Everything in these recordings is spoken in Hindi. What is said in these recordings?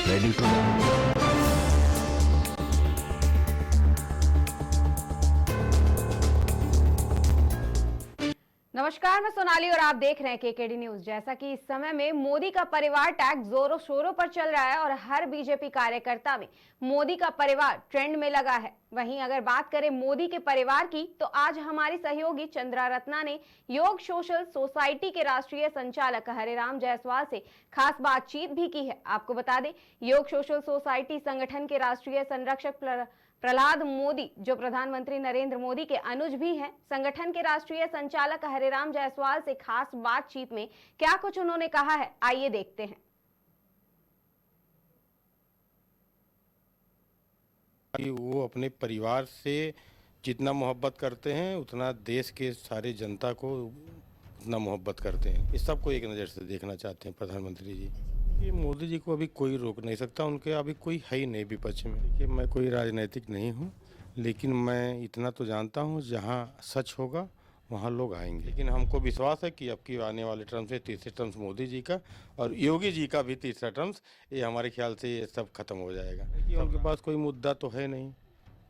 ready to learn. नमस्कार, मैं सोनाली और आप देख रहे हैं केकेडी न्यूज। जैसा कि इस समय में मोदी का परिवार टैग जोरों शोरों पर चल रहा है और हर बीजेपी कार्यकर्ता में मोदी का परिवार ट्रेंड में लगा है। वहीं अगर बात करें मोदी के परिवार की, तो आज हमारी सहयोगी चंद्रा रत्ना ने योग सोशल सोसाइटी के राष्ट्रीय संचालक हरिराम जायसवाल से खास बातचीत भी की है। आपको बता दें, योग सोशल सोसाइटी संगठन के राष्ट्रीय संरक्षक प्रहलाद मोदी, जो प्रधानमंत्री नरेंद्र मोदी के अनुज भी हैं, संगठन के राष्ट्रीय संचालक हरिराम जायसवाल से खास बातचीत में क्या कुछ उन्होंने कहा है, आइए देखते हैं। वो अपने परिवार से जितना मोहब्बत करते हैं उतना देश के सारे जनता को उतना मोहब्बत करते हैं। इस सबको एक नज़र से देखना चाहते हैं प्रधानमंत्री जी। ये मोदी जी को अभी कोई रोक नहीं सकता, उनके अभी कोई है ही नहीं विपक्ष में। देखिए, मैं कोई राजनीतिक नहीं हूँ, लेकिन मैं इतना तो जानता हूँ जहाँ सच होगा वहाँ लोग आएंगे। लेकिन हमको विश्वास है कि अब की आने वाले टर्म से तीसरे टर्म्स मोदी जी का और योगी जी का भी तीसरा टर्म्स, ये हमारे ख्याल से ये सब खत्म हो जाएगा। देखिए, उनके पास कोई मुद्दा तो है नहीं,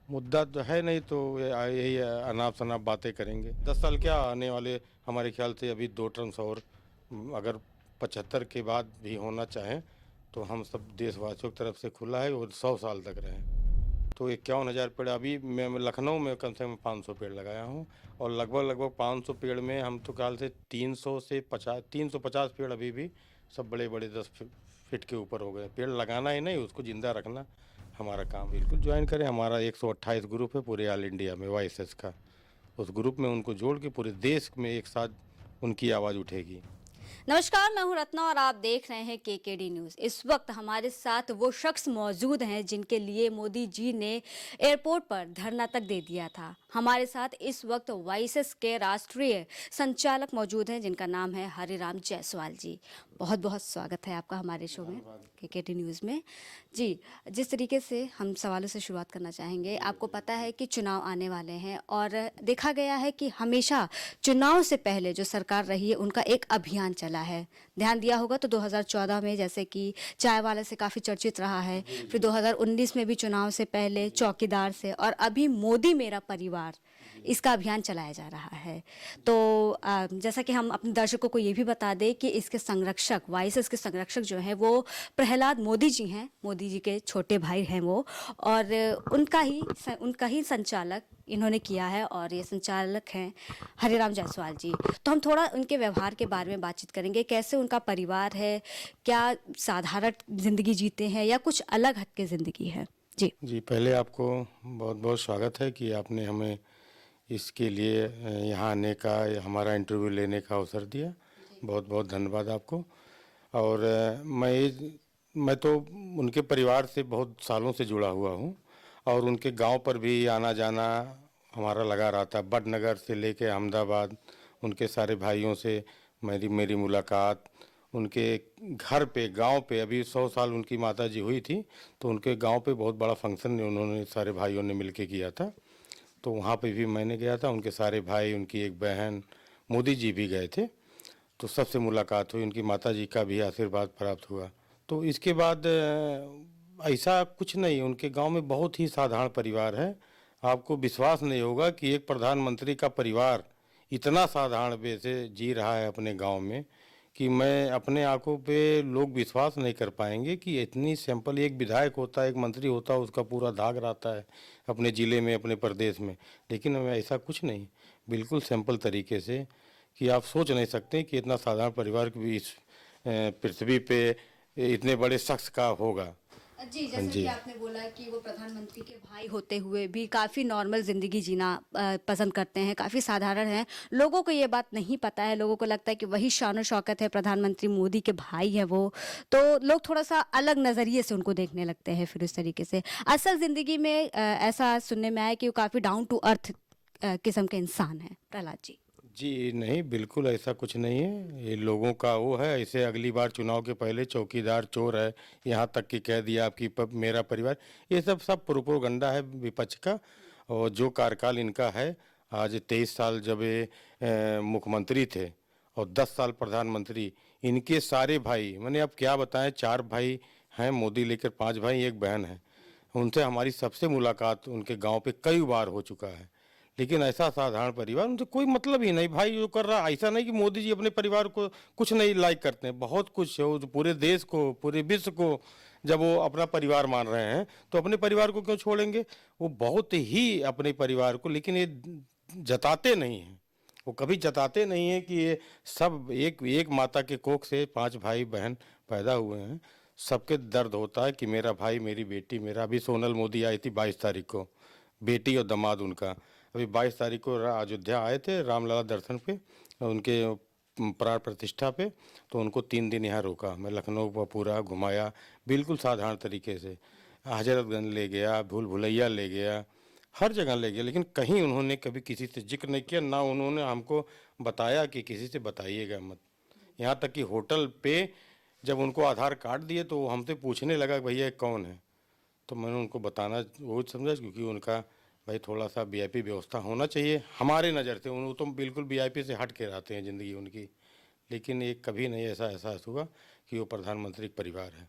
मुद्दा तो है नहीं तो यही अनाप शनाप बातें करेंगे। 10 साल क्या आने वाले, हमारे ख्याल से अभी 2 टर्म्स और अगर 75 के बाद भी होना चाहें तो हम सब देशवासियों की तरफ से खुला है और 100 साल तक रहें। तो 51,000 पेड़ अभी मैं लखनऊ में कम से कम 500 पेड़ लगाया हूँ और लगभग 500 पेड़ में हम तो ख्याल से 350 पेड़ अभी भी सब बड़े बड़े 10 फीट के ऊपर हो गए। पेड़ लगाना ही नहीं, उसको जिंदा रखना हमारा काम। बिल्कुल ज्वाइन करें, हमारा 128 ग्रुप है पूरे ऑल इंडिया में वाईएसएस का। उस ग्रुप में उनको जोड़ के पूरे देश में एक साथ उनकी आवाज़ उठेगी। नमस्कार, मैं हूं रत्ना और आप देख रहे हैं केकेडी न्यूज। इस वक्त हमारे साथ वो शख्स मौजूद हैं जिनके लिए मोदी जी ने एयरपोर्ट पर धरना तक दे दिया था। हमारे साथ इस वक्त वाईएसएस के राष्ट्रीय संचालक मौजूद हैं जिनका नाम है हरिराम जायसवाल जी। बहुत बहुत स्वागत है आपका हमारे शो में, केकेडी न्यूज़ में। जी, जिस तरीके से हम सवालों से शुरुआत करना चाहेंगे, आपको पता है कि चुनाव आने वाले हैं और देखा गया है कि हमेशा चुनाव से पहले जो सरकार रही है उनका एक अभियान चला है। ध्यान दिया होगा तो 2014 में जैसे कि चाय वाले से काफ़ी चर्चित रहा है, फिर 2019 में भी चुनाव से पहले चौकीदार से, और अभी मोदी मेरा परिवार, इसका अभियान चलाया जा रहा है। तो जैसा कि हम अपने दर्शकों को ये भी बता दें कि इसके संरक्षक, वाईएसएस के संरक्षक जो हैं वो प्रहलाद मोदी जी हैं, मोदी जी के छोटे भाई हैं वो, और उनका ही संचालक इन्होंने किया है और ये संचालक हैं हरिराम जायसवाल जी। तो हम थोड़ा उनके व्यवहार के बारे में बातचीत करेंगे, कैसे उनका परिवार है, क्या साधारण ज़िंदगी जीते हैं या कुछ अलग हटके ज़िंदगी है। जी, पहले आपको बहुत बहुत स्वागत है कि आपने हमें इसके लिए यहाँ आने का, हमारा इंटरव्यू लेने का अवसर दिया। बहुत बहुत धन्यवाद आपको। और मैं तो उनके परिवार से बहुत सालों से जुड़ा हुआ हूँ और उनके गांव पर भी आना जाना हमारा लगा रहता है। बड़नगर से लेके अहमदाबाद, उनके सारे भाइयों से मेरी मुलाकात, उनके घर पे, गांव पे, अभी 100 साल उनकी माता जी हुई थी तो उनके गांव पे बहुत बड़ा फंक्शन उन्होंने सारे भाइयों ने मिलके किया था, तो वहाँ पे भी मैंने गया था। उनके सारे भाई, उनकी एक बहन, मोदी जी भी गए थे, तो सबसे मुलाकात हुई, उनकी माता जी का भी आशीर्वाद प्राप्त हुआ। तो इसके बाद ऐसा कुछ नहीं, उनके गांव में बहुत ही साधारण परिवार है। आपको विश्वास नहीं होगा कि एक प्रधानमंत्री का परिवार इतना साधारण वे से जी रहा है अपने गांव में कि मैं अपने आंखों पे लोग विश्वास नहीं कर पाएंगे कि इतनी सिंपल, एक विधायक होता है, एक मंत्री होता है, उसका पूरा धाग रहता है अपने ज़िले में, अपने प्रदेश में, लेकिन ऐसा कुछ नहीं, बिल्कुल सिंपल तरीके से कि आप सोच नहीं सकते कि इतना साधारण परिवार भी इस पृथ्वी पे इतने बड़े शख्स का होगा। जी, जैसे कि आपने बोला कि वो प्रधानमंत्री के भाई होते हुए भी काफ़ी नॉर्मल ज़िंदगी जीना पसंद करते हैं, काफ़ी साधारण हैं। लोगों को ये बात नहीं पता है, लोगों को लगता है कि वही शान और शौकत है, प्रधानमंत्री मोदी के भाई है वो, तो लोग थोड़ा सा अलग नज़रिए से उनको देखने लगते हैं। फिर उस तरीके से असल ज़िंदगी में ऐसा सुनने में आया कि वो काफ़ी डाउन टू अर्थ किस्म के इंसान हैं प्रहलाद जी। जी नहीं, बिल्कुल ऐसा कुछ नहीं है, ये लोगों का वो है। ऐसे अगली बार चुनाव के पहले चौकीदार चोर है, यहाँ तक कि कह दिया आपकी मेरा परिवार, ये सब प्रोपोगंडा है विपक्ष का। और जो कार्यकाल इनका है, आज 23 साल जब ये मुख्यमंत्री थे और 10 साल प्रधानमंत्री, इनके सारे भाई, मैंने अब क्या बताएं, 4 भाई हैं मोदी लेकर 5 भाई 1 बहन है। उनसे हमारी सबसे मुलाकात उनके गांव पे कई बार हो चुका है। लेकिन ऐसा साधारण परिवार, उनसे कोई मतलब ही नहीं। भाई जो कर रहा, ऐसा नहीं कि मोदी जी अपने परिवार को कुछ नहीं लाइक करते हैं, बहुत कुछ है। वो तो पूरे देश को, पूरे विश्व को जब वो अपना परिवार मान रहे हैं तो अपने परिवार को क्यों छोड़ेंगे। वो बहुत ही अपने परिवार को, लेकिन ये जताते नहीं हैं। वो कभी जताते नहीं हैं कि ये सब एक एक माता के कोख से 5 भाई बहन पैदा हुए हैं। सबके दर्द होता है कि मेरा भाई, मेरी बेटी, मेरा अभी सोनल मोदी आई थी 22 तारीख को, बेटी और दामाद उनका। अभी 22 तारीख को अयोध्या आए थे रामलला दर्शन पे, उनके प्राण प्रतिष्ठा पे। तो उनको 3 दिन यहाँ रोका। मैं लखनऊ को पूरा घुमाया बिल्कुल साधारण तरीके से। हजरतगंज ले गया, भूल भुलैया ले गया, हर जगह ले गया। लेकिन कहीं उन्होंने कभी किसी से जिक्र नहीं किया, ना उन्होंने हमको बताया कि किसी से बताइएगा मत। यहाँ तक कि होटल पे जब उनको आधार कार्ड दिए तो वो हमसे पूछने लगा भैया ये कौन है। तो मैंने उनको बताना वो समझा, क्योंकि उनका भाई थोड़ा सा वीआईपी व्यवस्था होना चाहिए हमारे नज़र से। वो तो बिल्कुल वीआईपी से हट के रहते हैं ज़िंदगी उनकी। लेकिन ये कभी नहीं ऐसा एहसास हुआ कि वो प्रधानमंत्री का परिवार है।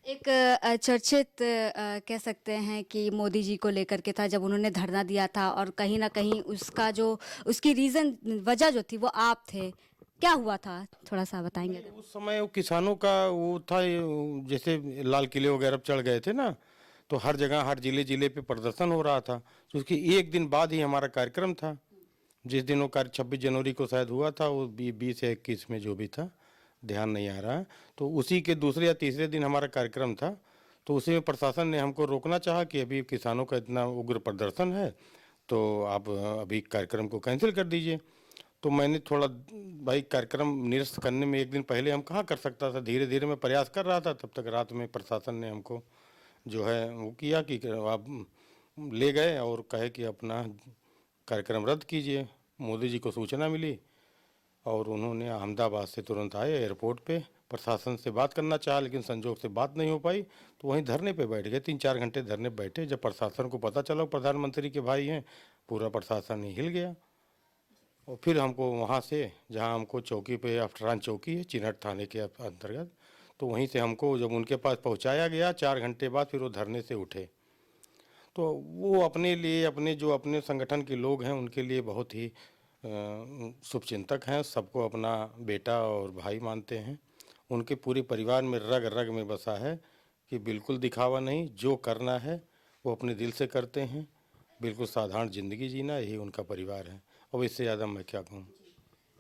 एक चर्चित कह सकते हैं कि मोदी जी को लेकर के था जब उन्होंने धरना दिया था, और कहीं ना कहीं उसका जो उसकी रीज़न वजह जो थी वो आप थे। क्या हुआ था, थोड़ा सा बताएंगे अगर? उस समय वो किसानों का वो था, जैसे लाल किले वगैरह पे चढ़ गए थे ना, तो हर जगह हर जिले जिले पे प्रदर्शन हो रहा था। तो उसके एक दिन बाद ही हमारा कार्यक्रम था। जिस दिन वो कार्य 26 जनवरी को शायद हुआ था, वो 20 या 21 में जो भी था, ध्यान नहीं आ रहा है। तो उसी के दूसरे या तीसरे दिन हमारा कार्यक्रम था। तो उसी में प्रशासन ने हमको रोकना चाहा कि अभी किसानों का इतना उग्र प्रदर्शन है, तो आप अभी कार्यक्रम को कैंसिल कर दीजिए। तो मैंने थोड़ा, भाई कार्यक्रम निरस्त करने में एक दिन पहले हम कहाँ कर सकता था। धीरे धीरे मैं प्रयास कर रहा था। तब तक रात में प्रशासन ने हमको जो है वो किया कि आप ले गए और कहे कि अपना कार्यक्रम रद्द कीजिए। मोदी जी को सूचना मिली और उन्होंने अहमदाबाद से तुरंत आए, एयरपोर्ट पे प्रशासन से बात करना चाहा, लेकिन संजोग से बात नहीं हो पाई। तो वहीं धरने पे बैठ गए, 3-4 घंटे धरने पे बैठे। जब प्रशासन को पता चला प्रधानमंत्री के भाई हैं, पूरा प्रशासन ही हिल गया। और फिर हमको वहाँ से, जहाँ हमको चौकी पे, अफसरान चौकी है चिन्हट थाने के अंतर्गत, तो वहीं से हमको जब उनके पास पहुँचाया गया 4 घंटे बाद, फिर वो धरने से उठे। तो वो अपने लिए, अपने जो अपने संगठन के लोग हैं उनके लिए बहुत ही शुभचिंतक हैं। सबको अपना बेटा और भाई मानते हैं। उनके पूरे परिवार में रग रग में बसा है कि बिल्कुल दिखावा नहीं, जो करना है वो अपने दिल से करते हैं। बिल्कुल साधारण ज़िंदगी जीना, यही उनका परिवार है। और इससे ज़्यादा मैं क्या कहूँ।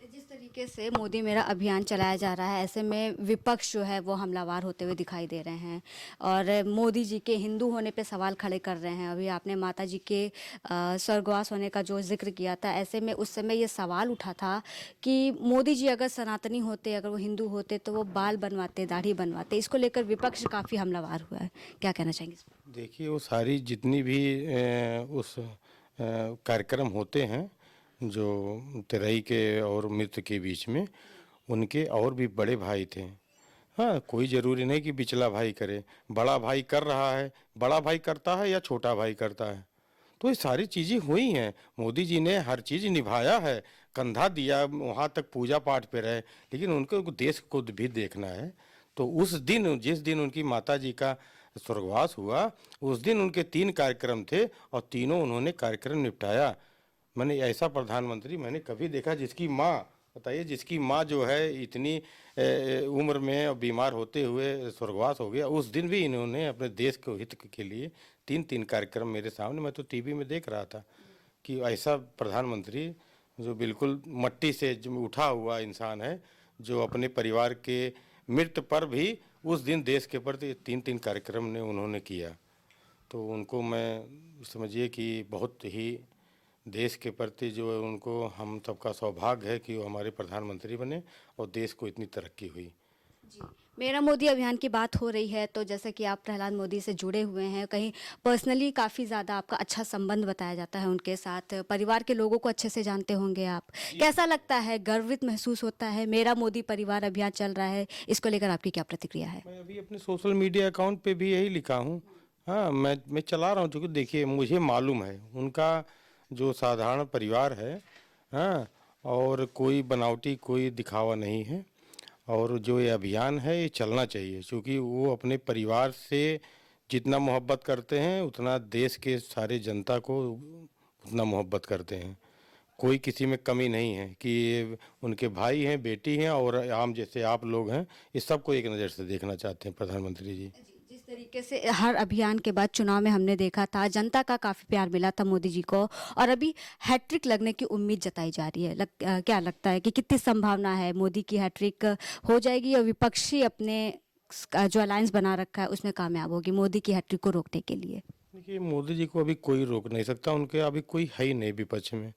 जिस तरीके से मोदी मेरा अभियान चलाया जा रहा है, ऐसे में विपक्ष जो है वो हमलावर होते हुए दिखाई दे रहे हैं और मोदी जी के हिंदू होने पे सवाल खड़े कर रहे हैं। अभी आपने माता जी के स्वर्गवास होने का जो जिक्र किया था, ऐसे में उस समय ये सवाल उठा था कि मोदी जी अगर सनातनी होते, अगर वो हिंदू होते तो वो बाल बनवाते, दाढ़ी बनवाते। इसको लेकर विपक्ष काफ़ी हमलावर हुआ है, क्या कहना चाहेंगे इस पर? देखिए, वो सारी जितनी भी उस कार्यक्रम होते हैं जो तेरई के और मृत के बीच में, उनके और भी बड़े भाई थे। हाँ, कोई ज़रूरी नहीं कि बिचला भाई करे। बड़ा भाई कर रहा है, बड़ा भाई करता है या छोटा भाई करता है, तो ये सारी चीज़ें हुई हैं। मोदी जी ने हर चीज़ निभाया है, कंधा दिया, वहाँ तक पूजा पाठ पे रहे। लेकिन उनको देश को भी देखना है। तो उस दिन, जिस दिन उनकी माता जी का स्वर्गवास हुआ, उस दिन उनके 3 कार्यक्रम थे और तीनों उन्होंने कार्यक्रम निपटाया। मैंने ऐसा प्रधानमंत्री मैंने कभी देखा जिसकी माँ, बताइए, जिसकी माँ जो है इतनी उम्र में और बीमार होते हुए स्वर्गवास हो गया, उस दिन भी इन्होंने अपने देश के हित के लिए 3-3 कार्यक्रम मेरे सामने, मैं तो टीवी में देख रहा था कि ऐसा प्रधानमंत्री जो बिल्कुल मट्टी से जो उठा हुआ इंसान है, जो अपने परिवार के मृत्यु पर भी उस दिन देश के प्रति 3-3 कार्यक्रम ने उन्होंने किया। तो उनको मैं समझिए कि बहुत ही देश के प्रति जो है, उनको हम सबका सौभाग्य है कि वो हमारे प्रधानमंत्री बने और देश को इतनी तरक्की हुई। जी, मेरा मोदी अभियान की बात हो रही है तो जैसे कि आप प्रहलाद मोदी से जुड़े हुए हैं, कहीं पर्सनली काफ़ी ज़्यादा आपका अच्छा संबंध बताया जाता है उनके साथ, परिवार के लोगों को अच्छे से जानते होंगे आप। कैसा लगता है, गर्वित महसूस होता है? मेरा मोदी परिवार अभियान चल रहा है, इसको लेकर आपकी क्या प्रतिक्रिया है? मैं अभी अपने सोशल मीडिया अकाउंट पे भी यही लिखा हूँ। हाँ, मैं चला रहा हूँ, क्योंकि देखिए मुझे मालूम है उनका जो साधारण परिवार है। हाँ, और कोई बनावटी, कोई दिखावा नहीं है। और जो ये अभियान है ये चलना चाहिए, क्योंकि वो अपने परिवार से जितना मोहब्बत करते हैं उतना देश के सारे जनता को उतना मोहब्बत करते हैं। कोई किसी में कमी नहीं है कि ये उनके भाई हैं, बेटी हैं और आम जैसे आप लोग हैं, इस सबको एक नज़र से देखना चाहते हैं प्रधानमंत्री जी। जिस तरीके से हर अभियान के बाद चुनाव में हमने देखा था, जनता का काफ़ी प्यार मिला था मोदी जी को, और अभी हैट्रिक लगने की उम्मीद जताई जा रही है। क्या लगता है कि कितनी संभावना है मोदी की हैट्रिक हो जाएगी, और विपक्षी अपने जो अलायंस बना रखा है उसमें कामयाब होगी मोदी की हैट्रिक को रोकने के लिए? देखिए, मोदी जी को अभी कोई रोक नहीं सकता, उनके अभी कोई है ही नहीं विपक्ष में।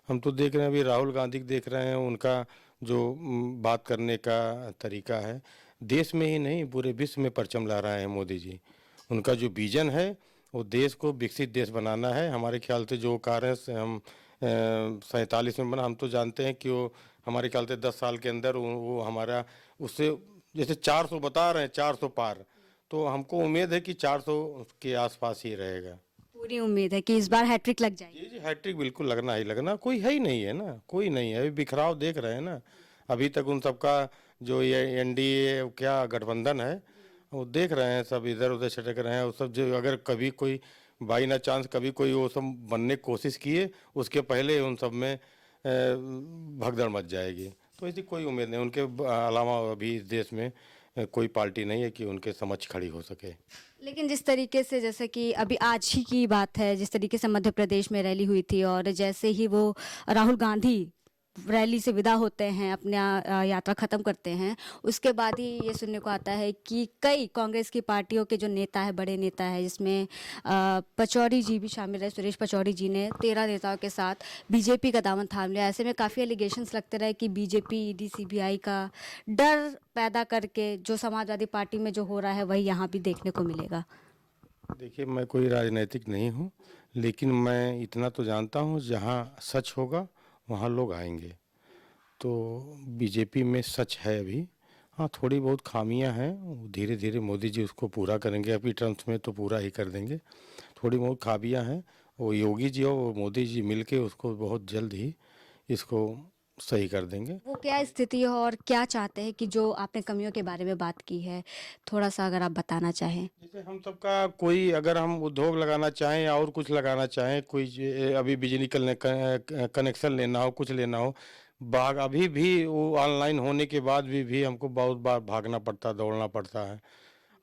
हम तो देख रहे हैं, अभी राहुल गांधी को देख रहे हैं, उनका जो बात करने का तरीका है, देश में ही नहीं पूरे विश्व में परचम ला रहा है मोदी जी। उनका जो विजन है वो देश को विकसित देश बनाना है। हमारे ख्याल से जो कार्य से हम 47 में बना, हम तो जानते हैं कि वो हमारे ख्याल से 10 साल के अंदर वो हमारा उससे जैसे 400 बता रहे हैं, 400 पार, तो हमको उम्मीद है कि 400 के आसपास ही रहेगा। पूरी उम्मीद है कि इस बार हैट्रिक लग जाएगी। जी जी, हैट्रिक बिल्कुल लगना ही लगना, कोई है ही नहीं है ना, कोई नहीं है। अभी बिखराव देख रहे हैं ना, अभी तक उन सबका जो ये एनडीए क्या गठबंधन है वो देख रहे हैं, सब इधर उधर छटक रहे हैं। वो सब जो अगर कभी कोई बाई ना चांस कभी कोई वो सब बनने की कोशिश किए, उसके पहले उन सब में भगदड़ मच जाएगी। तो ऐसी कोई उम्मीद नहीं, उनके अलावा अभी इस देश में कोई पार्टी नहीं है कि उनके समक्ष खड़ी हो सके। लेकिन जिस तरीके से, जैसे कि अभी आज ही की बात है, जिस तरीके से मध्य प्रदेश में रैली हुई थी, और जैसे ही वो राहुल गांधी रैली से विदा होते हैं, अपना यात्रा ख़त्म करते हैं, उसके बाद ही ये सुनने को आता है कि कई कांग्रेस की पार्टियों के जो नेता है, बड़े नेता है, जिसमें पचौरी जी भी शामिल है, सुरेश पचौरी जी ने 13 नेताओं के साथ बीजेपी का दामन थाम लिया। ऐसे में काफ़ी एलिगेशंस लगते रहे कि बीजेपी ईडी सीबीआई का डर पैदा करके जो समाजवादी पार्टी में जो हो रहा है वही यहाँ भी देखने को मिलेगा। देखिए, मैं कोई राजनीतिक नहीं हूँ, लेकिन मैं इतना तो जानता हूँ, जहाँ सच होगा वहाँ लोग आएंगे। तो बीजेपी में सच है अभी, हाँ थोड़ी बहुत खामियां हैं, धीरे धीरे मोदी जी उसको पूरा करेंगे, अभी टर्म्स में तो पूरा ही कर देंगे। थोड़ी बहुत खामियां हैं, वो योगी जी और मोदी जी मिलके उसको बहुत जल्द ही इसको सही कर देंगे। वो क्या स्थिति है और क्या चाहते हैं कि जो आपने कमियों के बारे में बात की है, थोड़ा सा अगर आप बताना चाहें? जैसे हम सबका कोई अगर हम उद्योग लगाना चाहें या और कुछ लगाना चाहें, कोई अभी बिजली कनेक्शन लेना हो, कुछ लेना हो, बाग अभी भी वो ऑनलाइन होने के बाद भी हमको बहुत बार भागना पड़ता, दौड़ना पड़ता है।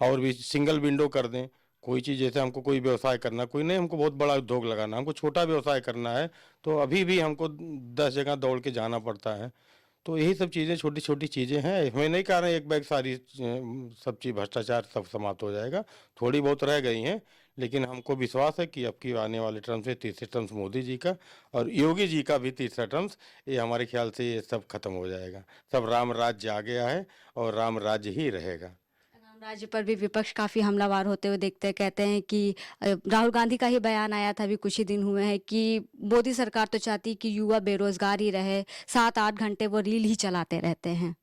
और भी सिंगल विंडो कर दें, कोई चीज़ जैसे हमको कोई व्यवसाय करना, कोई नहीं हमको बहुत बड़ा उद्योग लगाना, हमको छोटा व्यवसाय करना है, तो अभी भी हमको 10 जगह दौड़ के जाना पड़ता है। तो यही सब चीज़ें छोटी छोटी चीज़ें हैं। मैं नहीं कह रहा एक बैग सारी सब चीज़ भ्रष्टाचार सब समाप्त हो जाएगा, थोड़ी बहुत रह गई हैं, लेकिन हमको विश्वास है कि अब की आने वाले टर्म से तीसरे टर्म्स मोदी जी का और योगी जी का भी तीसरा टर्म्स, ये हमारे ख्याल से ये सब खत्म हो जाएगा। सब राम राज्य आ गया है और राम राज्य ही रहेगा। राम राज्य पर भी विपक्ष काफी हमलावर होते हुए देखते हैं। कहते हैं कि राहुल गांधी का ही बयान आया था अभी कुछ ही दिन हुए हैं कि मोदी सरकार तो चाहती कि युवा बेरोजगार ही रहे, 7-8 घंटे वो रील ही चलाते रहते हैं।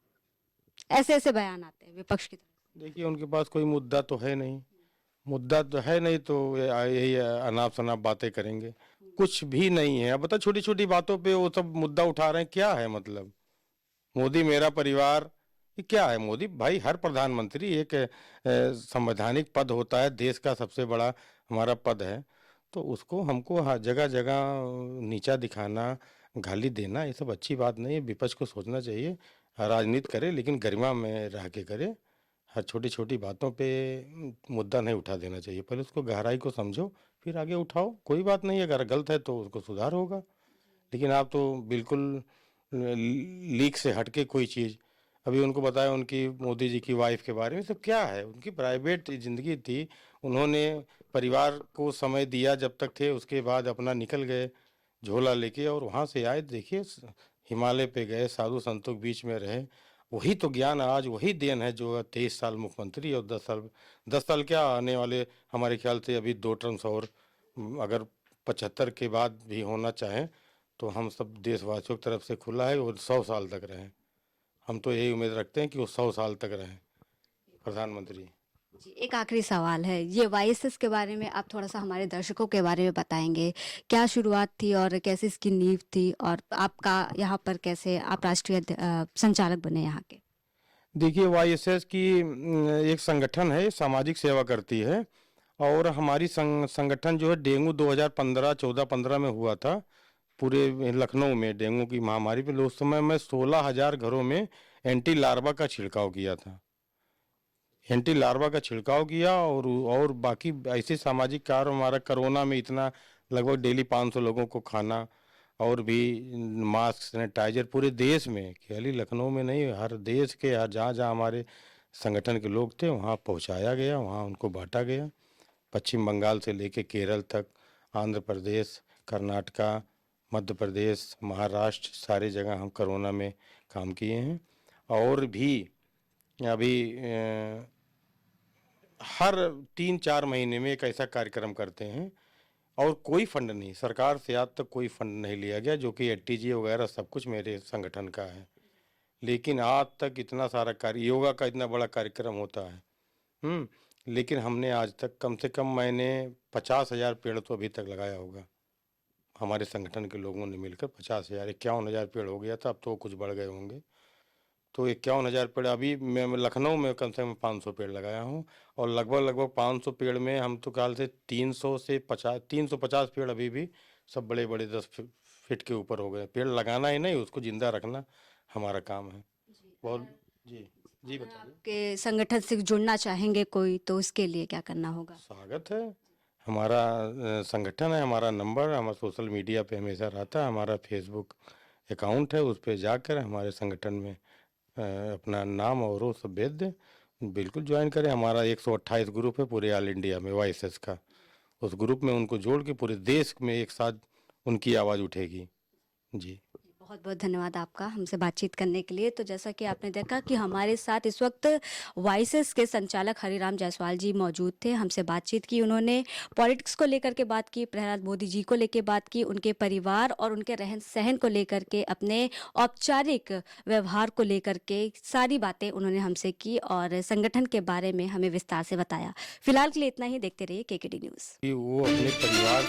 ऐसे ऐसे बयान आते हैं विपक्ष की तरफ देखिए, उनके पास कोई मुद्दा तो है नहीं, मुद्दा तो है नहीं, तो यही अनाप शनाप बातें करेंगे, कुछ भी नहीं है। अब बता, छोटी छोटी बातों पे वो सब मुद्दा उठा रहे हैं, क्या है मतलब? मोदी मेरा परिवार, ये क्या है? मोदी भाई, हर प्रधानमंत्री एक संवैधानिक पद होता है, देश का सबसे बड़ा हमारा पद है, तो उसको हमको हर जगह जगह नीचा दिखाना, गाली देना, ये सब अच्छी बात नहीं है। विपक्ष को सोचना चाहिए, राजनीति करे लेकिन गरिमा में रह के करे। हर छोटी छोटी बातों पे मुद्दा नहीं उठा देना चाहिए, पहले उसको गहराई को समझो फिर आगे उठाओ। कोई बात नहीं है, अगर गलत है तो उसको सुधार होगा, लेकिन आप तो बिल्कुल लीक से हटके कोई चीज़, अभी उनको बताया उनकी मोदी जी की वाइफ के बारे में, सब क्या है? उनकी प्राइवेट ज़िंदगी थी, उन्होंने परिवार को समय दिया जब तक थे, उसके बाद अपना निकल गए झोला लेके, और वहाँ से आए, देखिए हिमालय पे गए, साधु संतों के बीच में रहे। वही तो ज्ञान आज, वही देन है जो 23 साल मुख्यमंत्री और 10 साल क्या आने वाले, हमारे ख्याल से अभी 2 टर्म्स और अगर 75 के बाद भी होना चाहें तो हम सब देशवासियों की तरफ से खुला है, और 100 साल तक रहें। हम तो यही उम्मीद रखते हैं कि वो 100 साल तक रहें प्रधानमंत्री। जी, एक आखिरी सवाल है, ये वाईएसएस के बारे में आप थोड़ा सा हमारे दर्शकों के बारे में बताएंगे? क्या शुरुआत थी और कैसे इसकी नींव थी, और आपका यहाँ पर कैसे आप राष्ट्रीय संचालक बने यहाँ के? देखिए वाईएसएस की एक संगठन है, सामाजिक सेवा करती है। और हमारी संगठन जो है डेंगू 2015 14-15 में हुआ था पूरे लखनऊ में, डेंगू की महामारी पे। उस समय में 16,000 घरों में एंटी लार्वा का छिड़काव किया था, एंटी लार्वा का छिड़काव किया। और बाकी ऐसे सामाजिक कार्य हमारा, कोरोना में इतना लगभग डेली 500 लोगों को खाना, और भी मास्क, सैनिटाइजर पूरे देश में, खाली लखनऊ में नहीं, हर देश के हर जहाँ जहाँ हमारे संगठन के लोग थे वहाँ पहुँचाया गया, वहाँ उनको बांटा गया। पश्चिम बंगाल से लेके केरल तक, आंध्र प्रदेश, कर्नाटका, मध्य प्रदेश, महाराष्ट्र, सारी जगह हम कोरोना में काम किए हैं। और भी अभी हर 3-4 महीने में एक ऐसा कार्यक्रम करते हैं, और कोई फंड नहीं, सरकार से आज तक कोई फंड नहीं लिया गया, जो कि एटीजी वगैरह सब कुछ मेरे संगठन का है। लेकिन आज तक इतना सारा कार्य, योगा का इतना बड़ा कार्यक्रम होता है, लेकिन हमने आज तक कम से कम, मैंने 50,000 पेड़ तो अभी तक लगाया होगा। हमारे संगठन के लोगों ने मिलकर 50,000, 51,000 पेड़ हो गया था, अब तो कुछ बढ़ गए होंगे। तो 51,000 पेड़ अभी मैं लखनऊ में कम से कम 500 पेड़ लगाया हूँ। और लगभग 500 पेड़ में हम तो ख्याल से 350 पेड़ अभी भी सब बड़े बड़े 10 फीट के ऊपर हो गए। पेड़ लगाना ही नहीं, उसको जिंदा रखना हमारा काम है। बहुत जी जी बताइए। आपके संगठन से जुड़ना चाहेंगे कोई तो उसके लिए क्या करना होगा? स्वागत है। हमारा संगठन है, हमारा नंबर हमारा सोशल मीडिया पे हमेशा रहता है। हमारा फेसबुक अकाउंट है, उस पर जाकर हमारे संगठन में अपना नाम और वो सब भेज दें, बिल्कुल ज्वाइन करें। हमारा 128 ग्रुप है पूरे ऑल इंडिया में वाईएसएस का। उस ग्रुप में उनको जोड़ के पूरे देश में एक साथ उनकी आवाज़ उठेगी। जी बहुत बहुत धन्यवाद आपका हमसे बातचीत करने के लिए। तो जैसा कि आपने देखा कि हमारे साथ इस वक्त वाईसेस के संचालक हरिराम जायसवाल जी मौजूद थे, हमसे बातचीत की। उन्होंने पॉलिटिक्स को लेकर के बात की, प्रहलाद मोदी जी को लेकर बात की, उनके परिवार और उनके रहन सहन को लेकर के, अपने औपचारिक व्यवहार को लेकर के सारी बातें उन्होंने हमसे की और संगठन के बारे में हमें विस्तार से बताया। फिलहाल के लिए इतना ही। देखते रहिए केकेडी न्यूज़। वो अपने परिवार